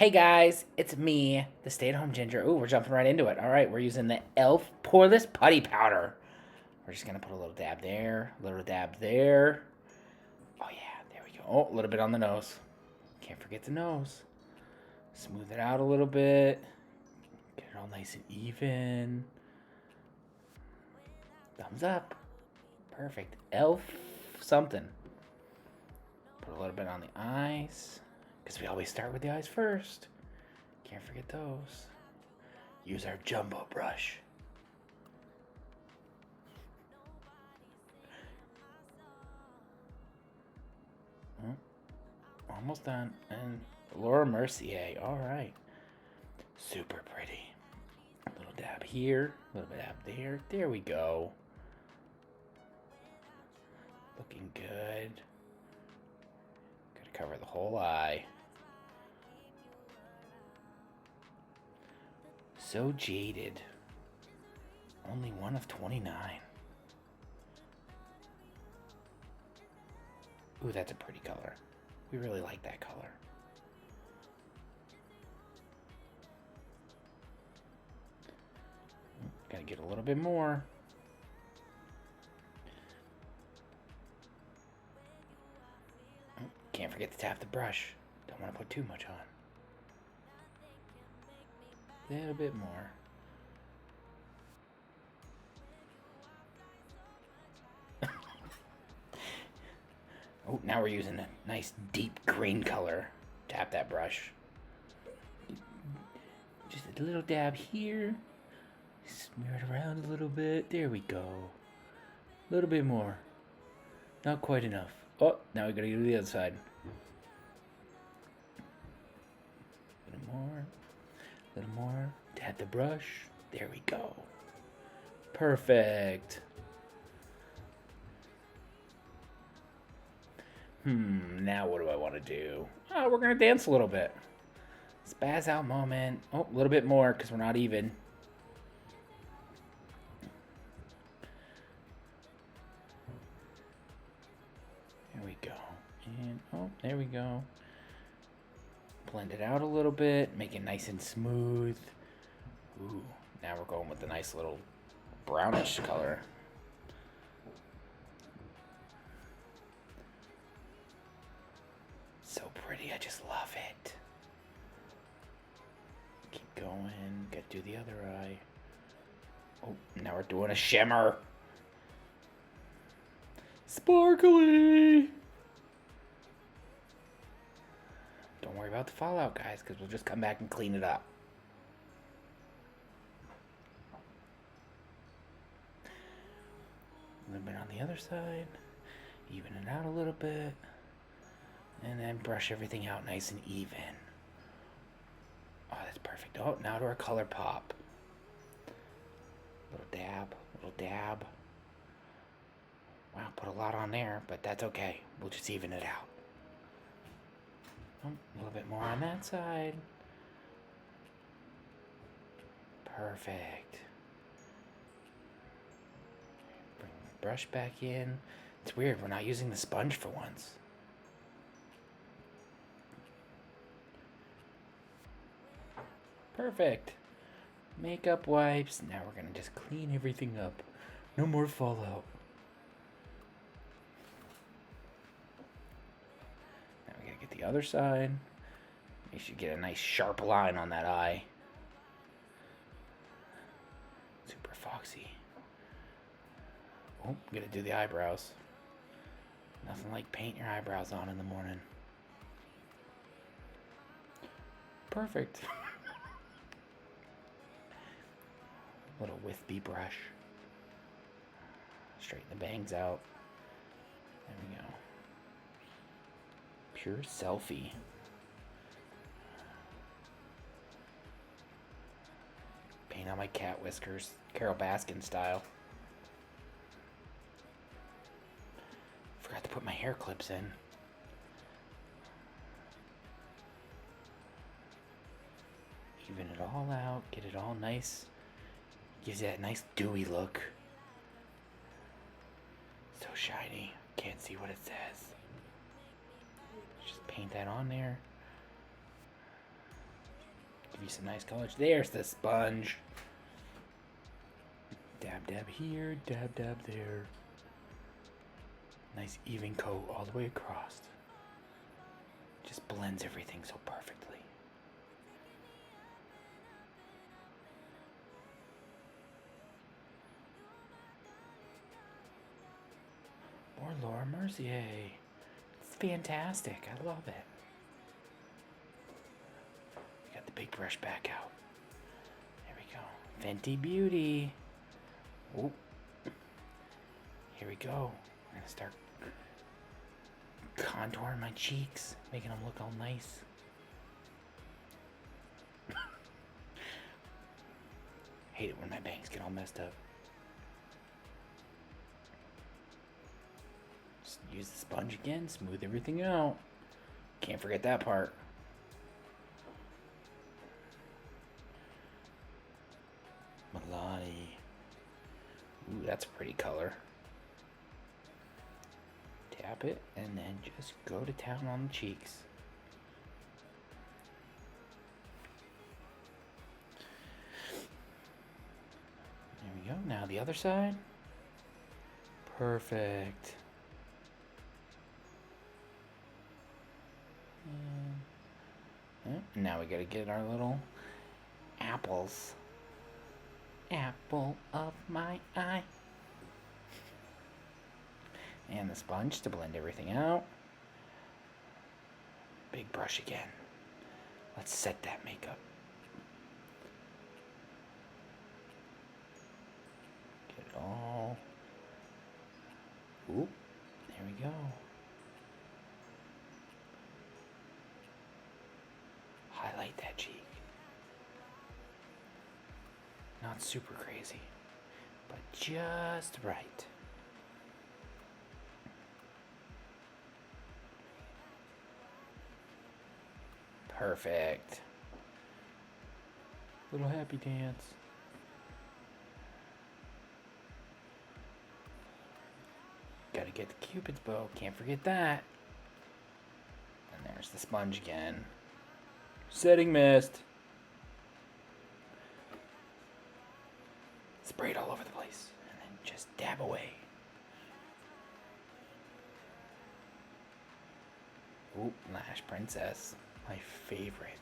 Hey guys, it's me, the stay-at-home ginger. Ooh, we're jumping right into it. All right, we're using the Elf Poreless Putty Powder. We're just gonna put a little dab there, a little dab there. Oh yeah, there we go. Oh, a little bit on the nose. Can't forget the nose. Smooth it out a little bit. Get it all nice and even. Thumbs up. Perfect. Elf something. Put a little bit on the eyes, because we always start with the eyes first. Can't forget those. Use our jumbo brush. Almost done. And Laura Mercier. All right. Super pretty. A little dab here. A little bit dab there. There we go. Looking good. Gotta cover the whole eye. So jaded. Only one of 29. Ooh, that's a pretty color. We really like that color. Gotta get a little bit more. Can't forget to tap the brush. Don't want to put too much on. A little bit more. Oh, now we're using a nice deep green color. Tap that brush. Just a little dab here. Smear it around a little bit. There we go. A little bit more. Not quite enough. Oh, now we gotta go to the other side. A little more. A little more. Tap the brush. There we go. Perfect. Now what do I want to do? Oh, we're gonna dance a little bit. Spaz out moment. Oh, a little bit more because we're not even. There we go. And oh, there we go. Blend it out a little bit. Make it nice and smooth. Ooh, now we're going with the nice little brownish color. So pretty, I just love it. Keep going, gotta do the other eye. Oh, now we're doing a shimmer. Sparkly! Don't worry about the fallout, guys, because we'll just come back and clean it up. A little bit on the other side. Even it out a little bit. And then brush everything out nice and even. Oh, that's perfect. Oh, now to our color pop. Little dab, little dab. Wow, put a lot on there, but that's okay. We'll just even it out. Oh, a little bit more on that side. Perfect. Bring the brush back in. It's weird, we're not using the sponge for once. Perfect. Makeup wipes. Now we're gonna just clean everything up. No more fallout. Now we gotta get the other side. Make sure you get a nice sharp line on that eye. Super foxy. Oh, gotta do the eyebrows. Nothing like paint your eyebrows on in the morning. Perfect. Little wispy brush. Straighten the bangs out. There we go. Pure selfie. Paint on my cat whiskers, Carol Baskin style. Forgot to put my hair clips in. Even it all out, get it all nice. Gives you that nice dewy look. So shiny. Can't see what it says. Just paint that on there. you some nice colors. There's the sponge. Dab, dab here, dab, dab there. Nice even coat all the way across. Just blends everything so perfectly. More Laura Mercier. It's fantastic. I love it. Got the big brush back out. There we go. Fenty Beauty. Oh. Here we go. I'm going to start contouring my cheeks, making them look all nice. Hate it when my bangs get all messed up. Just use the sponge again, smooth everything out. Can't forget that part. Milani. Ooh, that's a pretty color. Tap it and then just go to town on the cheeks. There we go. Now the other side. Perfect. Now we gotta get our little apples. Apple of my eye. And the sponge to blend everything out. Big brush again. Let's set that makeup. Get it all. Oop, there we go. Highlight that cheek. Not super crazy, but just right. Perfect. Little happy dance. Gotta get the Cupid's bow, can't forget that. And there's the sponge again. Setting mist. Spray it all over the place, and then just dab away. Ooh, Lash Princess. My favorite.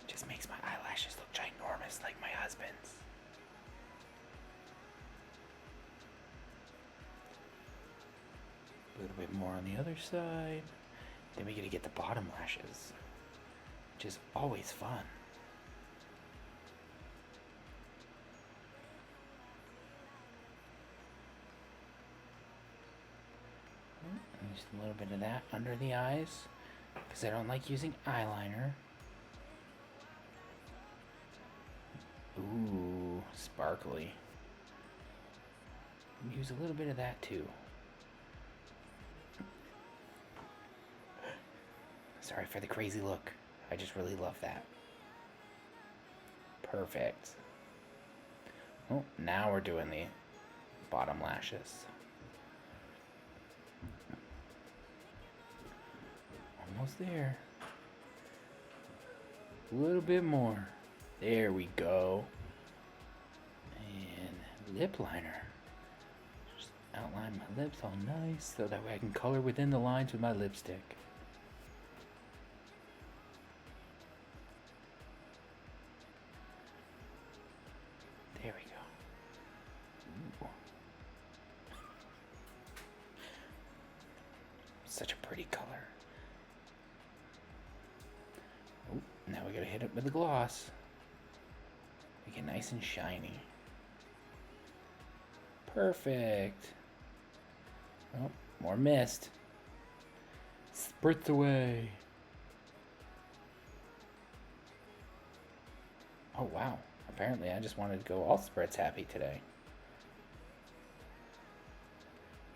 Just makes my eyelashes look ginormous like my husband's. A little bit more on the other side. Then we gotta get the bottom lashes, which is always fun. Just a little bit of that under the eyes, because I don't like using eyeliner. Ooh, sparkly. Use a little bit of that too. Sorry for the crazy look. I just really love that. Perfect. Oh, now we're doing the bottom lashes. Almost there. A little bit more. There we go. And lip liner. Just outline my lips all nice so that way I can color within the lines with my lipstick. There we go. Ooh. Such a pretty color. Oh, now we gotta hit it with the gloss. Make it nice and shiny. Perfect. Oh, more mist. Spritz away. Oh wow. Apparently I just wanted to go all spritz happy today.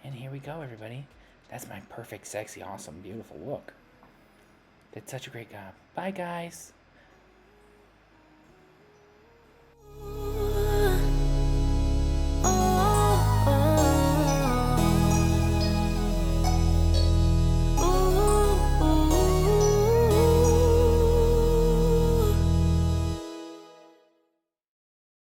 And here we go, everybody. That's my perfect, sexy, awesome, beautiful look. Did such a great job. Bye, guys.